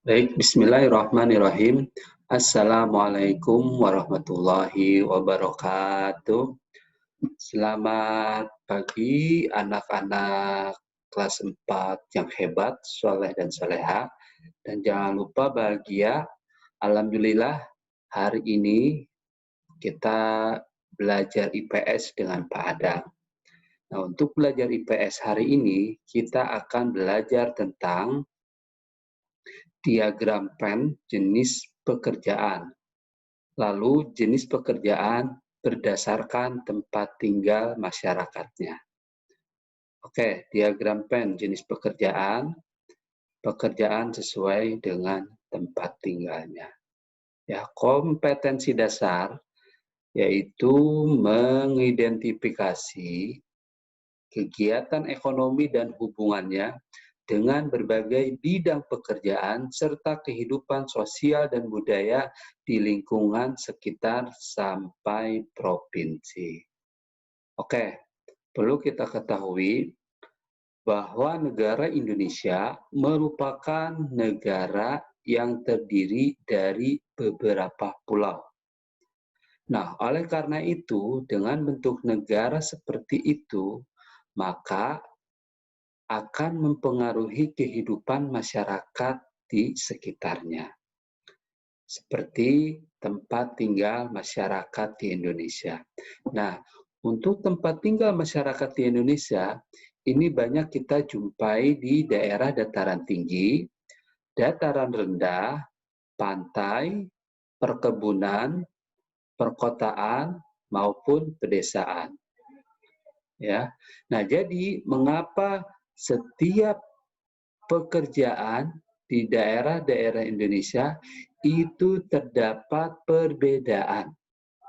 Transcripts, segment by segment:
Baik, bismillahirrahmanirrahim. Assalamualaikum warahmatullahi wabarakatuh. Selamat pagi anak-anak kelas 4 yang hebat, soleh dan soleha. Dan jangan lupa bahagia. Alhamdulillah hari ini kita belajar IPS dengan Pak Adang. Nah, untuk belajar IPS hari ini, kita akan belajar tentang diagram Venn jenis pekerjaan. Lalu jenis pekerjaan berdasarkan tempat tinggal masyarakatnya. Oke, diagram Venn jenis pekerjaan, pekerjaan sesuai dengan tempat tinggalnya. Ya, kompetensi dasar yaitu mengidentifikasi kegiatan ekonomi dan hubungannya dengan berbagai bidang pekerjaan serta kehidupan sosial dan budaya di lingkungan sekitar sampai provinsi. Oke, perlu kita ketahui bahwa negara Indonesia merupakan negara yang terdiri dari beberapa pulau. Nah, oleh karena itu, dengan bentuk negara seperti itu, maka akan mempengaruhi kehidupan masyarakat di sekitarnya. Seperti tempat tinggal masyarakat di Indonesia. Nah, untuk tempat tinggal masyarakat di Indonesia, ini banyak kita jumpai di daerah dataran tinggi, dataran rendah, pantai, perkebunan, perkotaan, maupun pedesaan. Ya. Nah, jadi mengapa setiap pekerjaan di daerah-daerah Indonesia itu terdapat perbedaan,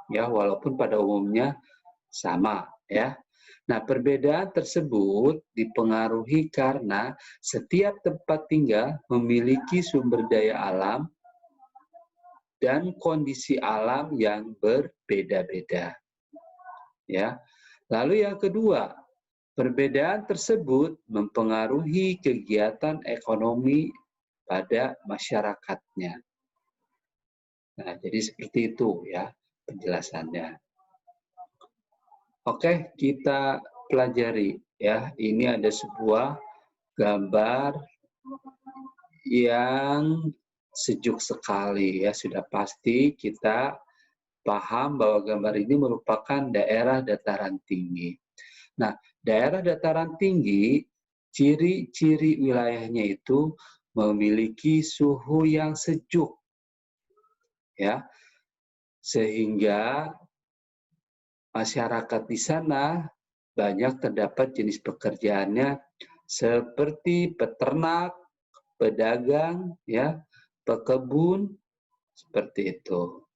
ya, walaupun pada umumnya sama, ya. Nah, perbedaan tersebut dipengaruhi karena setiap tempat tinggal memiliki sumber daya alam dan kondisi alam yang berbeda-beda, ya. Lalu yang kedua, perbedaan tersebut mempengaruhi kegiatan ekonomi pada masyarakatnya. Nah, jadi seperti itu ya penjelasannya. Oke, kita pelajari ya. Ini ada sebuah gambar yang sejuk sekali ya. Sudah pasti kita paham bahwa gambar ini merupakan daerah dataran tinggi. Nah, daerah dataran tinggi, ciri-ciri wilayahnya itu memiliki suhu yang sejuk, ya, sehingga masyarakat di sana banyak terdapat jenis pekerjaannya seperti peternak, pedagang, ya, pekebun, seperti itu.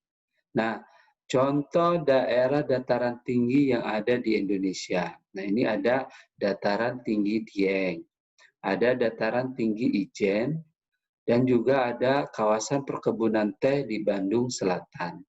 Nah, contoh daerah dataran tinggi yang ada di Indonesia. Nah, ini ada dataran tinggi Dieng, ada dataran tinggi Ijen, dan juga ada kawasan perkebunan teh di Bandung Selatan.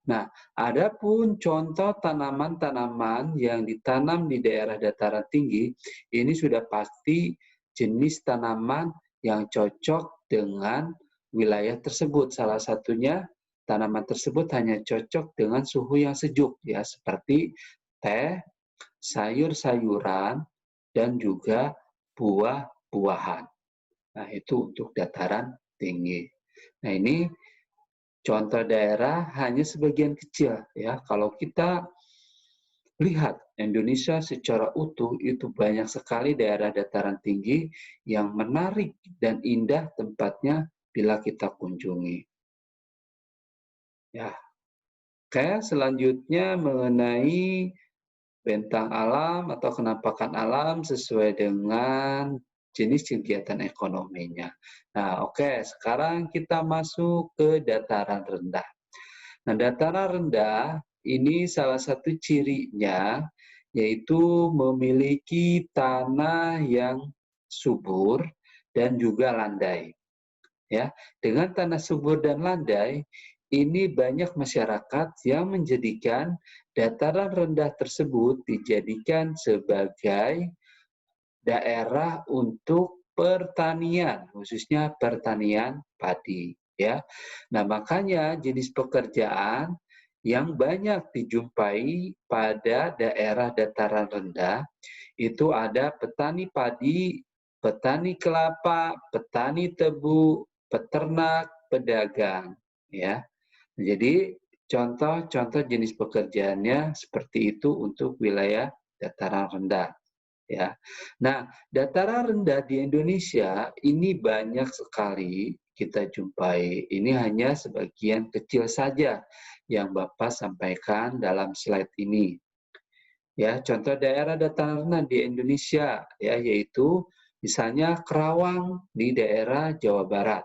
Nah, adapun contoh tanaman-tanaman yang ditanam di daerah dataran tinggi, ini sudah pasti jenis tanaman yang cocok dengan wilayah tersebut. Salah satunya tanaman tersebut hanya cocok dengan suhu yang sejuk, ya, seperti teh, sayur-sayuran, dan juga buah-buahan. Nah, itu untuk dataran tinggi. Nah, ini contoh daerah hanya sebagian kecil, ya. Kalau kita lihat Indonesia secara utuh, itu banyak sekali daerah dataran tinggi yang menarik dan indah tempatnya bila kita kunjungi. Ya. Oke, selanjutnya mengenai bentang alam atau kenampakan alam sesuai dengan jenis kegiatan ekonominya. Nah, oke, sekarang kita masuk ke dataran rendah. Nah, dataran rendah ini salah satu cirinya yaitu memiliki tanah yang subur dan juga landai. Ya, dengan tanah subur dan landai, ini banyak masyarakat yang menjadikan dataran rendah tersebut dijadikan sebagai daerah untuk pertanian, khususnya pertanian padi, ya. Nah, makanya jenis pekerjaan yang banyak dijumpai pada daerah dataran rendah itu ada petani padi, petani kelapa, petani tebu, peternak, pedagang, ya. Jadi contoh-contoh jenis pekerjaannya seperti itu untuk wilayah dataran rendah, ya. Nah, dataran rendah di Indonesia ini banyak sekali kita jumpai. Ini hanya sebagian kecil saja yang Bapak sampaikan dalam slide ini. Ya, contoh daerah dataran rendah di Indonesia ya, yaitu misalnya Kerawang di daerah Jawa Barat.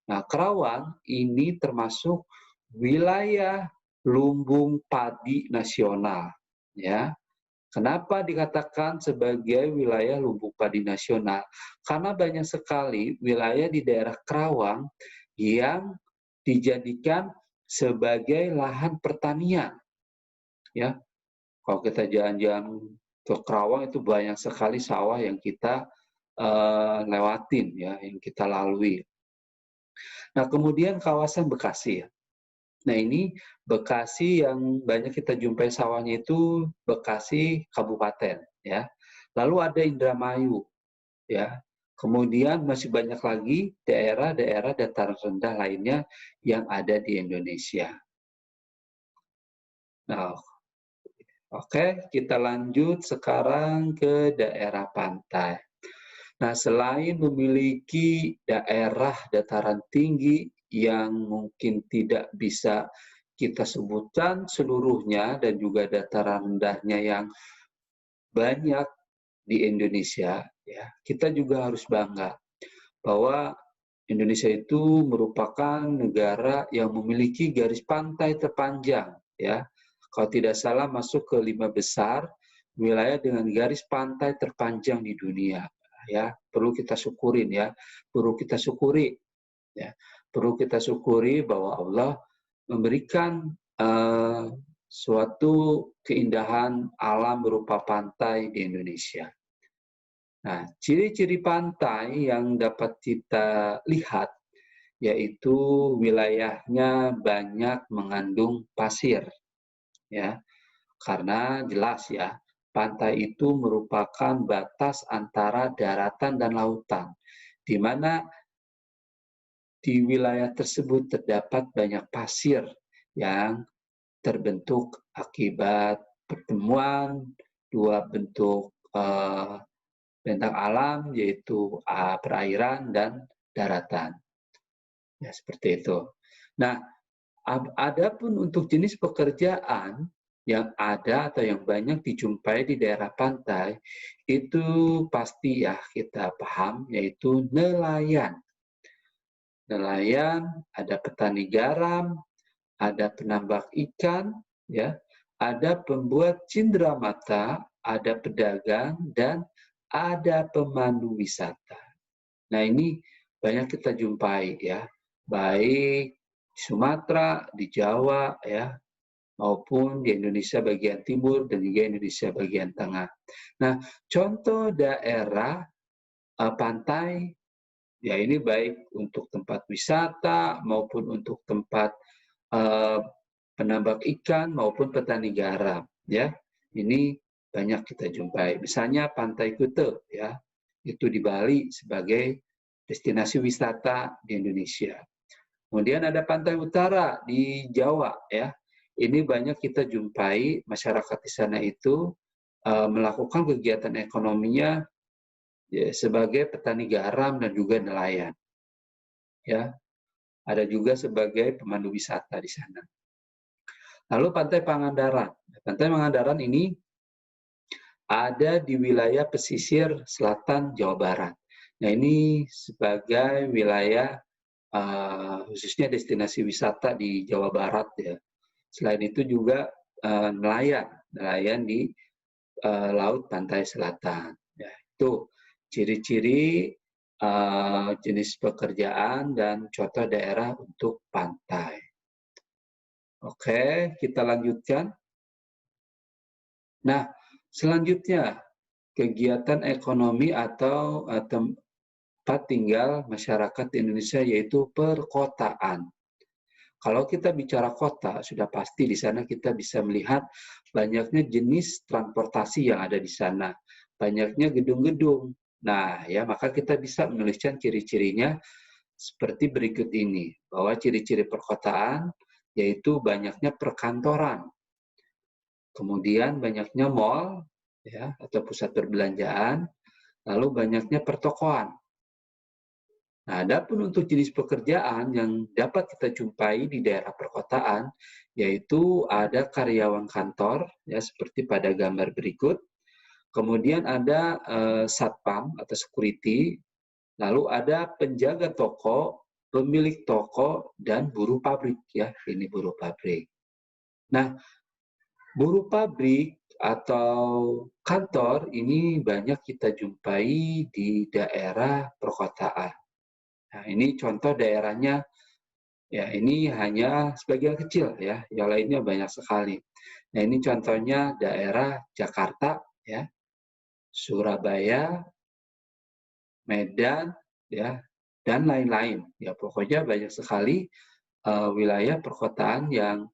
Nah, Kerawang ini termasuk wilayah lumbung padi nasional, ya. Kenapa dikatakan sebagai wilayah lumbung padi nasional? Karena banyak sekali wilayah di daerah Kerawang yang dijadikan sebagai lahan pertanian, ya. Kalau kita jalan-jalan ke Kerawang itu banyak sekali sawah yang kita lewatin, ya, yang kita lalui. Nah, kemudian kawasan Bekasi, ya. Nah, ini Bekasi yang banyak kita jumpai sawahnya itu Bekasi Kabupaten, ya. Lalu ada Indramayu, ya. Kemudian masih banyak lagi daerah-daerah dataran rendah lainnya yang ada di Indonesia. Nah, oke, kita lanjut sekarang ke daerah pantai. Nah, selain memiliki daerah dataran tinggi yang mungkin tidak bisa kita sebutkan seluruhnya dan juga dataran rendahnya yang banyak di Indonesia, ya, kita juga harus bangga bahwa Indonesia itu merupakan negara yang memiliki garis pantai terpanjang, ya. Kalau tidak salah masuk ke 5 besar wilayah dengan garis pantai terpanjang di dunia, ya. Perlu kita syukurin, ya. Perlu kita syukuri, ya. Perlu kita syukuri bahwa Allah memberikan suatu keindahan alam berupa pantai di Indonesia. Nah, ciri-ciri pantai yang dapat kita lihat yaitu wilayahnya banyak mengandung pasir, ya. Karena jelas ya, pantai itu merupakan batas antara daratan dan lautan, di mana di wilayah tersebut terdapat banyak pasir yang terbentuk akibat pertemuan dua bentuk bentang alam, yaitu perairan dan daratan. Ya, seperti itu. Nah, adapun untuk jenis pekerjaan yang ada atau yang banyak dijumpai di daerah pantai, itu pasti ya kita paham, yaitu nelayan. Nelayan, ada petani garam, ada penambak ikan, ya, ada pembuat cenderamata, ada pedagang, dan ada pemandu wisata. Nah, ini banyak kita jumpai, ya, baik di Sumatera, di Jawa, ya, maupun di Indonesia bagian timur dan juga Indonesia bagian tengah. Nah, contoh daerah pantai, ya ini baik untuk tempat wisata maupun untuk tempat penambak ikan maupun petani garam, ya. Ini banyak kita jumpai. Misalnya Pantai Kute, ya, itu di Bali sebagai destinasi wisata di Indonesia. Kemudian ada Pantai Utara di Jawa, ya. Ini banyak kita jumpai masyarakat di sana itu melakukan kegiatan ekonominya ya, sebagai petani garam dan juga nelayan. Ya, ada juga sebagai pemandu wisata di sana. Lalu Pantai Pangandaran. Pantai Pangandaran ini ada di wilayah pesisir selatan Jawa Barat. Nah, ini sebagai wilayah khususnya destinasi wisata di Jawa Barat, ya. Selain itu juga nelayan di laut pantai selatan. Ya, itu ciri-ciri jenis pekerjaan dan contoh daerah untuk pantai. Oke, kita lanjutkan. Nah, selanjutnya kegiatan ekonomi atau tempat tinggal masyarakat di Indonesia, yaitu perkotaan. Kalau kita bicara kota, sudah pasti di sana kita bisa melihat banyaknya jenis transportasi yang ada di sana, banyaknya gedung-gedung. Nah, ya maka kita bisa menuliskan ciri-cirinya seperti berikut ini, bahwa ciri-ciri perkotaan yaitu banyaknya perkantoran, kemudian banyaknya mall, ya, atau pusat perbelanjaan, lalu banyaknya pertokoan. Nah, adapun untuk jenis pekerjaan yang dapat kita jumpai di daerah perkotaan, yaitu ada karyawan kantor, ya seperti pada gambar berikut. Kemudian ada satpam atau security, lalu ada penjaga toko, pemilik toko, dan buruh pabrik. Ya, ini buruh pabrik. Nah, buruh pabrik atau kantor ini banyak kita jumpai di daerah perkotaan. Nah, ini contoh daerahnya, ya ini hanya sebagian kecil ya, yang lainnya banyak sekali. Nah, ini contohnya daerah Jakarta, ya, Surabaya, Medan, ya, dan lain-lain. Ya, pokoknya banyak sekali wilayah perkotaan yang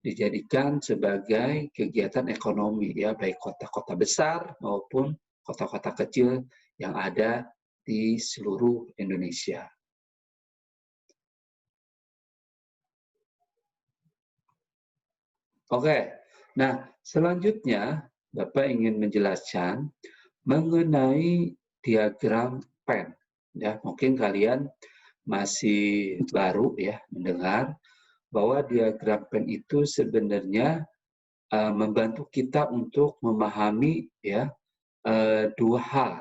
dijadikan sebagai kegiatan ekonomi, ya, baik kota-kota besar maupun kota-kota kecil yang ada di seluruh Indonesia. Oke, nah selanjutnya Bapak ingin menjelaskan mengenai diagram Venn. Ya, mungkin kalian masih baru ya mendengar bahwa diagram Venn itu sebenarnya membantu kita untuk memahami ya dua hal.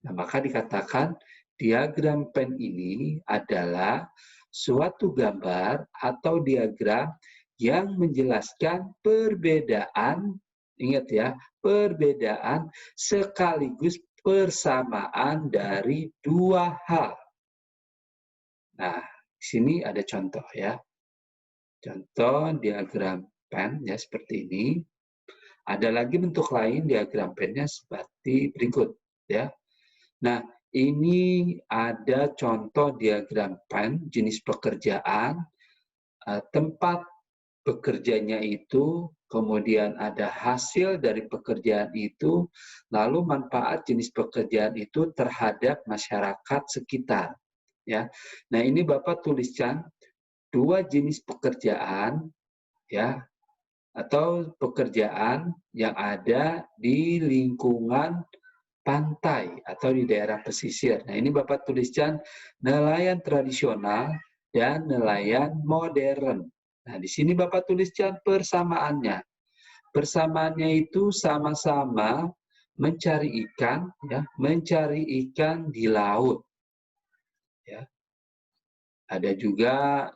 Nah, maka dikatakan diagram Venn ini adalah suatu gambar atau diagram yang menjelaskan perbedaan, ingat ya, perbedaan sekaligus persamaan dari dua hal. Nah, di sini ada contoh ya. Contoh diagram Venn ya seperti ini. Ada lagi bentuk lain diagram Venn-nya seperti berikut ya. Nah, ini ada contoh diagram Venn jenis pekerjaan, tempat bekerjanya itu, kemudian ada hasil dari pekerjaan itu, lalu manfaat jenis pekerjaan itu terhadap masyarakat sekitar. Ya, nah ini Bapak tuliskan dua jenis pekerjaan, ya, atau pekerjaan yang ada di lingkungan pantai atau di daerah pesisir. Nah, ini Bapak tuliskan nelayan tradisional dan nelayan modern. Nah, di sini Bapak tuliskan persamaannya. Persamaannya itu sama-sama mencari ikan, ya, mencari ikan di laut. Ya. Ada juga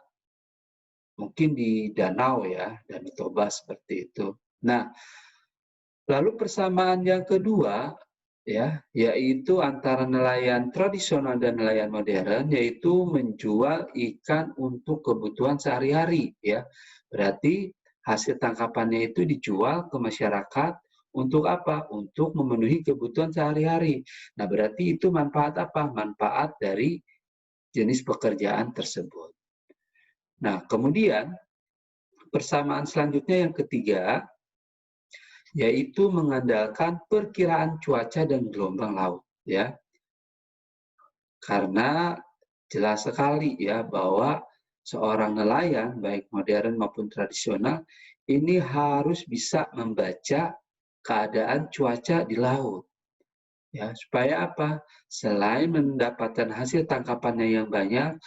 mungkin di danau ya, Danau Toba seperti itu. Nah, lalu persamaan yang kedua ya, yaitu antara nelayan tradisional dan nelayan modern, yaitu menjual ikan untuk kebutuhan sehari-hari ya. Berarti hasil tangkapannya itu dijual ke masyarakat untuk apa? Untuk memenuhi kebutuhan sehari-hari. Nah, berarti itu manfaat apa? Manfaat dari jenis pekerjaan tersebut. Nah, kemudian persamaan selanjutnya yang ketiga, yaitu mengandalkan perkiraan cuaca dan gelombang laut ya. Karena jelas sekali ya bahwa seorang nelayan baik modern maupun tradisional ini harus bisa membaca keadaan cuaca di laut. Ya, supaya apa? Selain mendapatkan hasil tangkapannya yang banyak,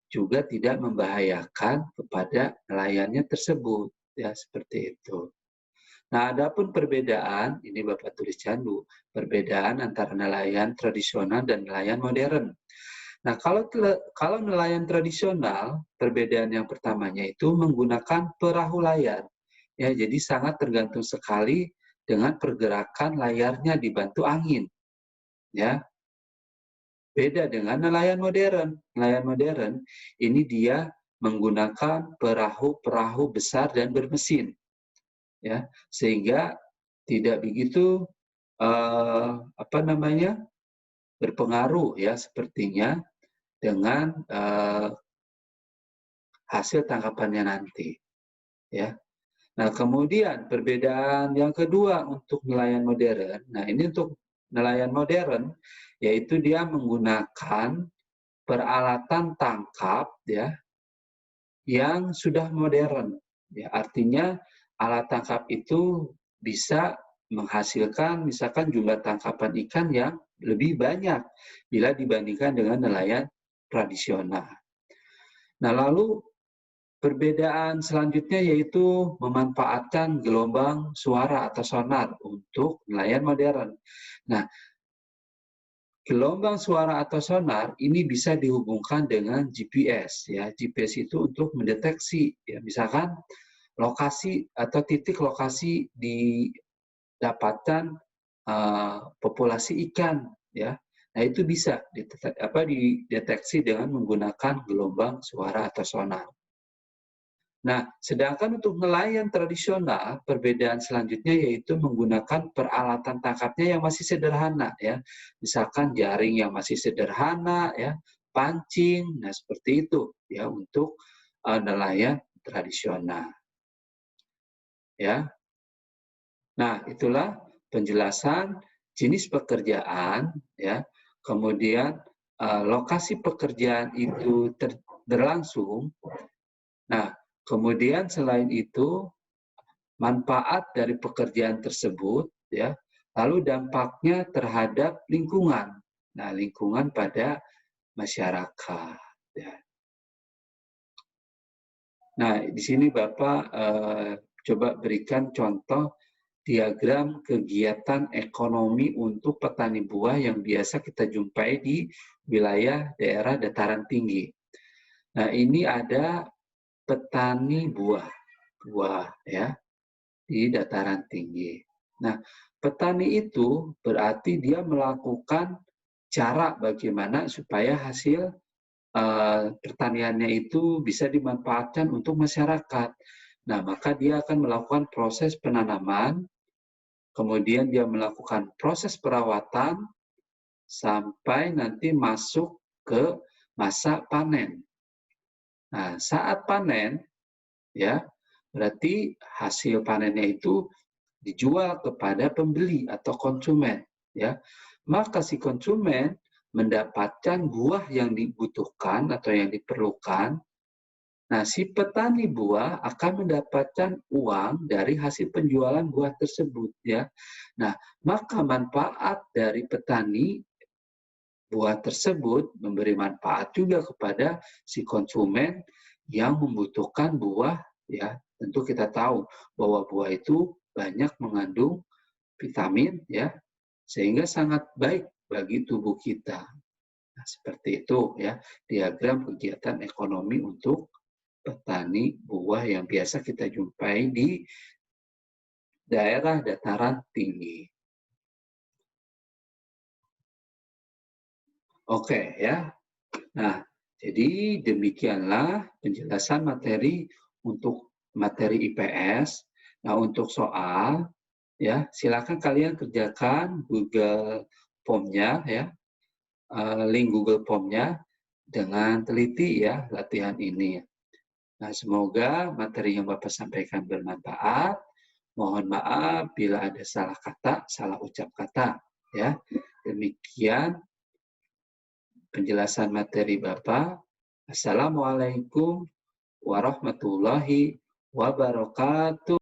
juga tidak membahayakan kepada nelayannya tersebut. Ya, seperti itu. Nah, adapun perbedaan, ini Bapak tuliskan Bu, perbedaan antara nelayan tradisional dan nelayan modern. Nah, kalau nelayan tradisional, perbedaan yang pertamanya itu menggunakan perahu layar. Ya, jadi sangat tergantung sekali dengan pergerakan layarnya dibantu angin. Ya, beda dengan nelayan modern. Nelayan modern ini dia menggunakan perahu-perahu besar dan bermesin. Ya, sehingga tidak begitu berpengaruh ya sepertinya dengan hasil tangkapannya nanti ya. Nah, kemudian perbedaan yang kedua untuk nelayan modern. Nah, ini untuk nelayan modern yaitu dia menggunakan peralatan tangkap ya yang sudah modern. Ya, artinya alat tangkap itu bisa menghasilkan misalkan jumlah tangkapan ikan yang lebih banyak bila dibandingkan dengan nelayan tradisional. Nah, lalu perbedaan selanjutnya yaitu memanfaatkan gelombang suara atau sonar untuk nelayan modern. Nah, gelombang suara atau sonar ini bisa dihubungkan dengan GPS ya. GPS itu untuk mendeteksi ya misalkan lokasi atau titik lokasi didapatkan populasi ikan ya. Nah, itu bisa dideteksi dengan menggunakan gelombang suara atau sonar. Nah, sedangkan untuk nelayan tradisional, perbedaan selanjutnya yaitu menggunakan peralatan tangkapnya yang masih sederhana ya. Misalkan jaring yang masih sederhana ya, pancing, nah seperti itu ya untuk nelayan tradisional. Ya. Nah, itulah penjelasan jenis pekerjaan ya. Kemudian lokasi pekerjaan itu berlangsung. Nah, kemudian selain itu, manfaat dari pekerjaan tersebut, ya, lalu dampaknya terhadap lingkungan. Nah, lingkungan pada masyarakat. Ya. Nah, di sini Bapak coba berikan contoh diagram kegiatan ekonomi untuk petani buah yang biasa kita jumpai di wilayah daerah dataran tinggi. Nah, ini ada petani buah ya di dataran tinggi. Nah, petani itu berarti dia melakukan cara bagaimana supaya hasil pertaniannya itu bisa dimanfaatkan untuk masyarakat. Nah, maka dia akan melakukan proses penanaman, kemudian dia melakukan proses perawatan sampai nanti masuk ke masa panen. Nah, saat panen ya berarti hasil panennya itu dijual kepada pembeli atau konsumen ya. Maka si konsumen mendapatkan buah yang dibutuhkan atau yang diperlukan. Nah, si petani buah akan mendapatkan uang dari hasil penjualan buah tersebut ya. Nah, maka manfaat dari petani buah tersebut memberi manfaat juga kepada si konsumen yang membutuhkan buah ya. Tentu kita tahu bahwa buah itu banyak mengandung vitamin ya, sehingga sangat baik bagi tubuh kita. Nah, seperti itu ya diagram kegiatan ekonomi untuk petani buah yang biasa kita jumpai di daerah dataran tinggi. Oke ya. Nah, jadi demikianlah penjelasan materi untuk materi IPS. Nah, untuk soal ya, silakan kalian kerjakan Google Form-nya ya, link Google Form-nya dengan teliti ya latihan ini. Nah, semoga materi yang Bapak sampaikan bermanfaat. Mohon maaf bila ada salah kata, salah ucap kata ya. Demikian penjelasan materi Bapak. Assalamualaikum warahmatullahi wabarakatuh.